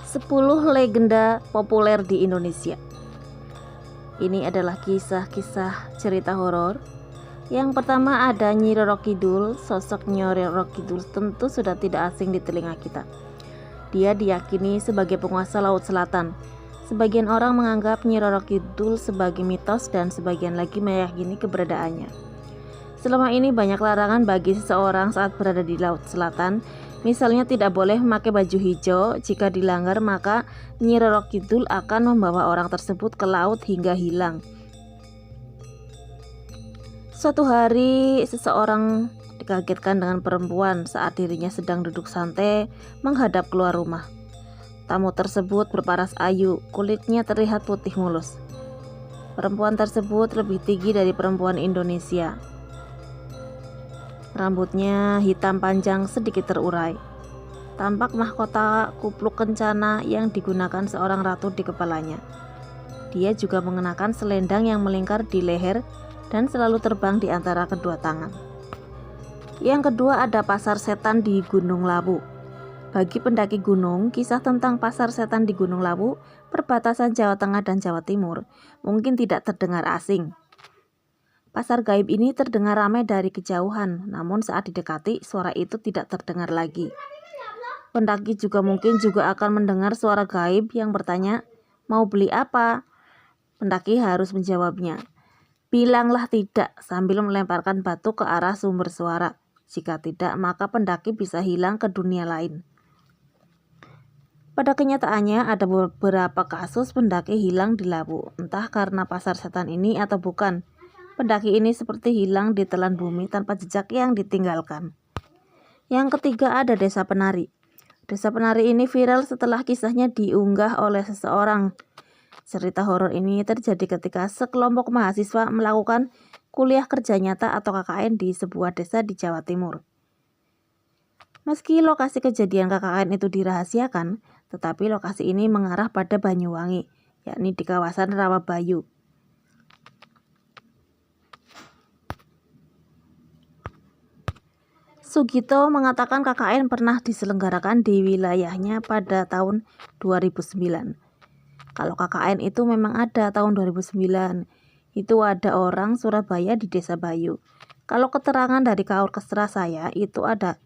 10 legenda populer di Indonesia. Ini adalah kisah-kisah cerita horor. Yang pertama ada Nyi Roro Kidul. Sosok Nyi Roro Kidul tentu sudah tidak asing di telinga kita. Dia diyakini sebagai penguasa Laut Selatan. Sebagian orang menganggap Nyi Roro Kidul sebagai mitos dan sebagian lagi meyakini keberadaannya. Selama ini banyak larangan bagi seseorang saat berada di Laut Selatan. Misalnya tidak boleh memakai baju hijau. Jika dilanggar maka Nyi Roro Kidul akan membawa orang tersebut ke laut hingga hilang. Suatu hari seseorang dikagetkan dengan perempuan saat dirinya sedang duduk santai menghadap keluar rumah. Tamu tersebut berparas ayu, kulitnya terlihat putih mulus. Perempuan tersebut lebih tinggi dari perempuan Indonesia. Rambutnya hitam panjang sedikit terurai. Tampak mahkota kupluk kencana yang digunakan seorang ratu di kepalanya. Dia juga mengenakan selendang yang melingkar di leher dan selalu terbang di antara kedua tangan. Yang kedua ada pasar setan di Gunung Lawu. Bagi pendaki gunung, kisah tentang pasar setan di Gunung Lawu, perbatasan Jawa Tengah dan Jawa Timur, mungkin tidak terdengar asing. Pasar gaib ini terdengar ramai dari kejauhan, namun saat didekati, suara itu tidak terdengar lagi. Pendaki juga mungkin akan mendengar suara gaib yang bertanya, "Mau beli apa?" Pendaki harus menjawabnya, "Bilanglah tidak," sambil melemparkan batu ke arah sumber suara. Jika tidak, maka pendaki bisa hilang ke dunia lain. Pada kenyataannya, ada beberapa kasus pendaki hilang di Lawu, entah karena pasar setan ini atau bukan. Pendaki ini seperti hilang di telan bumi tanpa jejak yang ditinggalkan. Yang ketiga ada Desa Penari. Desa Penari ini viral setelah kisahnya diunggah oleh seseorang. Cerita horor ini terjadi ketika sekelompok mahasiswa melakukan kuliah kerja nyata atau KKN di sebuah desa di Jawa Timur. Meski lokasi kejadian KKN itu dirahasiakan, tetapi lokasi ini mengarah pada Banyuwangi, yakni di kawasan Rawabayu. Sugito mengatakan KKN pernah diselenggarakan di wilayahnya pada tahun 2009. Kalau KKN itu memang ada tahun 2009, itu ada orang Surabaya di Desa Bayu. Kalau keterangan dari Kaur Kesra saya, itu ada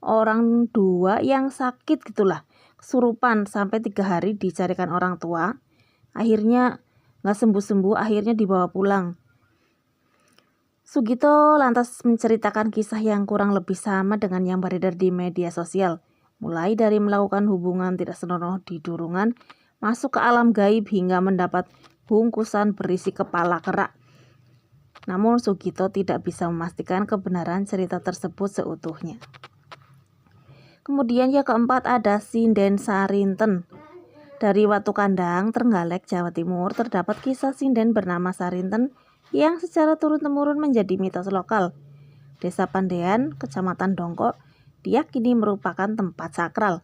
orang 2 yang sakit gitulah, kesurupan sampai 3 hari dicarikan orang tua. Akhirnya nggak sembuh-sembuh, akhirnya dibawa pulang. Sugito lantas menceritakan kisah yang kurang lebih sama dengan yang beredar di media sosial, mulai dari melakukan hubungan tidak senonoh di Durungan, masuk ke alam gaib hingga mendapat bungkusan berisi kepala kerak. Namun Sugito tidak bisa memastikan kebenaran cerita tersebut seutuhnya. Kemudian yang keempat ada Sinden Sarinten. Dari Watu Kandang, Trenggalek, Jawa Timur terdapat kisah sinden bernama Sarinten yang secara turun-temurun menjadi mitos lokal. Desa Pandean, Kecamatan Dongko, diyakini merupakan tempat sakral.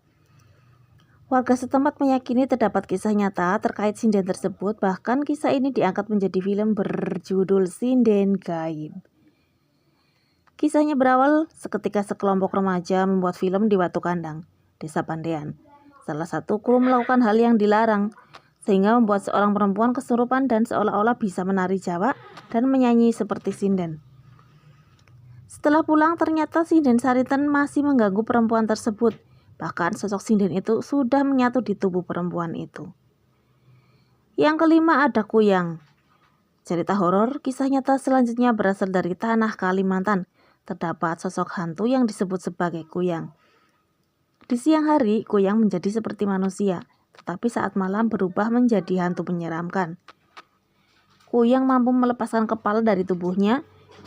Warga setempat meyakini terdapat kisah nyata terkait sinden tersebut, bahkan kisah ini diangkat menjadi film berjudul Sinden Gaib. Kisahnya berawal seketika sekelompok remaja membuat film di Watu Kandang, Desa Pandean. Salah satu kru melakukan hal yang dilarang, sehingga membuat seorang perempuan kesurupan dan seolah-olah bisa menari Jawa dan menyanyi seperti sinden. Setelah pulang ternyata sinden Sarinten masih mengganggu perempuan tersebut. Bahkan sosok sinden itu sudah menyatu di tubuh perempuan itu. Yang kelima ada Kuyang. Cerita horor kisah nyata selanjutnya berasal dari tanah Kalimantan. Terdapat sosok hantu yang disebut sebagai Kuyang. Di siang hari, Kuyang menjadi seperti manusia, tetapi saat malam berubah menjadi hantu menyeramkan. Kuyang mampu melepaskan kepala dari tubuhnya.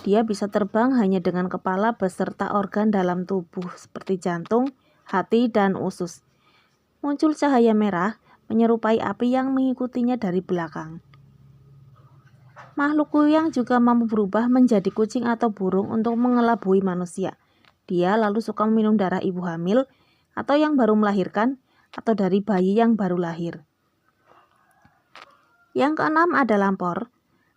Dia bisa terbang hanya dengan kepala beserta organ dalam tubuh seperti jantung, hati, dan usus. Muncul cahaya merah menyerupai api yang mengikutinya dari belakang. Makhluk Kuyang juga mampu berubah menjadi kucing atau burung untuk mengelabui manusia. Dia lalu suka meminum darah ibu hamil atau yang baru melahirkan atau dari bayi yang baru lahir. Yang keenam ada Lampor.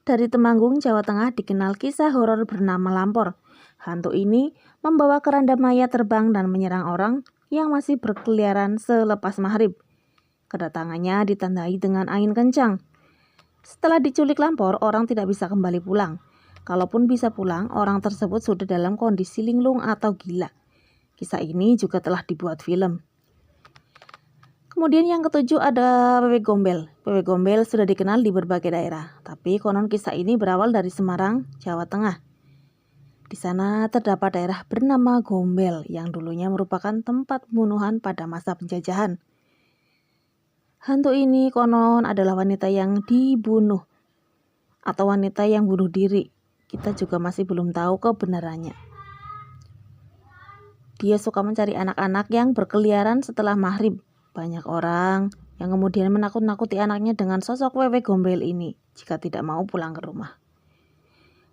Dari Temanggung, Jawa Tengah dikenal kisah horor bernama Lampor. Hantu ini membawa keranda mayat terbang dan menyerang orang yang masih berkeliaran selepas maghrib. Kedatangannya ditandai dengan angin kencang. Setelah diculik Lampor, orang tidak bisa kembali pulang. Kalaupun bisa pulang, orang tersebut sudah dalam kondisi linglung atau gila. Kisah ini juga telah dibuat film. Kemudian yang ketujuh ada Wewe Gombel. Wewe Gombel sudah dikenal di berbagai daerah, tapi konon kisah ini berawal dari Semarang, Jawa Tengah. Di sana terdapat daerah bernama Gombel yang dulunya merupakan tempat pembunuhan pada masa penjajahan. Hantu ini konon adalah wanita yang dibunuh atau wanita yang bunuh diri. Kita juga masih belum tahu kebenarannya. Dia suka mencari anak-anak yang berkeliaran setelah maghrib. Banyak orang yang kemudian menakut-nakuti anaknya dengan sosok Wewe Gombel ini jika tidak mau pulang ke rumah.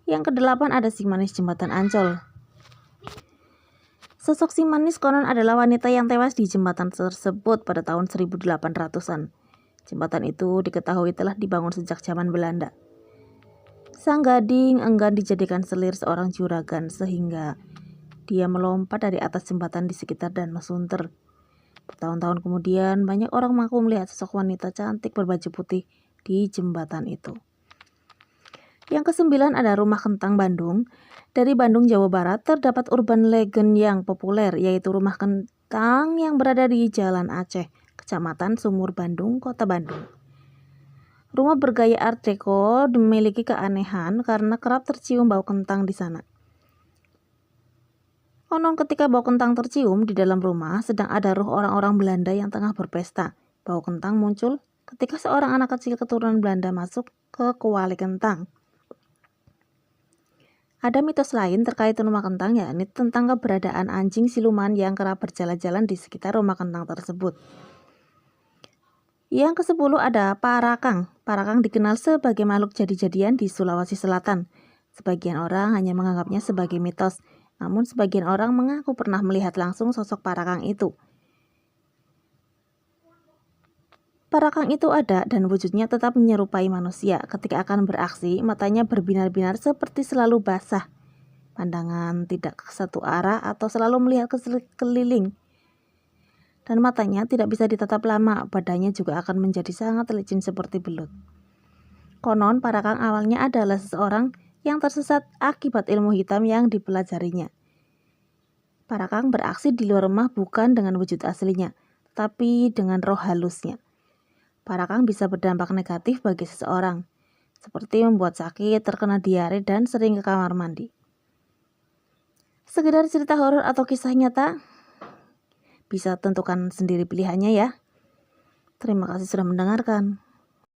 Yang kedelapan ada si manis jembatan Ancol. Sosok si manis konon adalah wanita yang tewas di jembatan tersebut pada tahun 1800-an. Jembatan itu diketahui telah dibangun sejak zaman Belanda. Sang gading enggan dijadikan selir seorang juragan sehingga dia melompat dari atas jembatan di sekitar Danau Sunter. Bertahun-tahun kemudian banyak orang mengaku melihat sosok wanita cantik berbaju putih di jembatan itu. Yang kesembilan ada Rumah Kentang Bandung. Dari Bandung, Jawa Barat, terdapat urban legend yang populer, yaitu Rumah Kentang yang berada di Jalan Aceh, Kecamatan Sumur Bandung, Kota Bandung. Rumah bergaya Art Deco memiliki keanehan karena kerap tercium bau kentang di sana. Konon ketika bau kentang tercium di dalam rumah, sedang ada ruh orang-orang Belanda yang tengah berpesta. Bau kentang muncul ketika seorang anak kecil keturunan Belanda masuk ke kuali kentang. Ada mitos lain terkait rumah kentang, yakni tentang keberadaan anjing siluman yang kerap berjalan-jalan di sekitar rumah kentang tersebut. Yang ke-10 ada Parakang. Parakang dikenal sebagai makhluk jadi-jadian di Sulawesi Selatan. Sebagian orang hanya menganggapnya sebagai mitos, namun sebagian orang mengaku pernah melihat langsung sosok Parakang itu. Parakang itu ada dan wujudnya tetap menyerupai manusia. Ketika akan beraksi, matanya berbinar-binar seperti selalu basah. Pandangan tidak ke satu arah atau selalu melihat ke sekeliling. Dan matanya tidak bisa ditatap lama, badannya juga akan menjadi sangat licin seperti belut. Konon, Parakang awalnya adalah seseorang yang tersesat akibat ilmu hitam yang dipelajarinya. Parakang beraksi di luar rumah bukan dengan wujud aslinya, tetapi dengan roh halusnya. Parakang bisa berdampak negatif bagi seseorang, seperti membuat sakit, terkena diare, dan sering ke kamar mandi. Sekedar cerita horor atau kisah nyata, bisa tentukan sendiri pilihannya ya. Terima kasih sudah mendengarkan.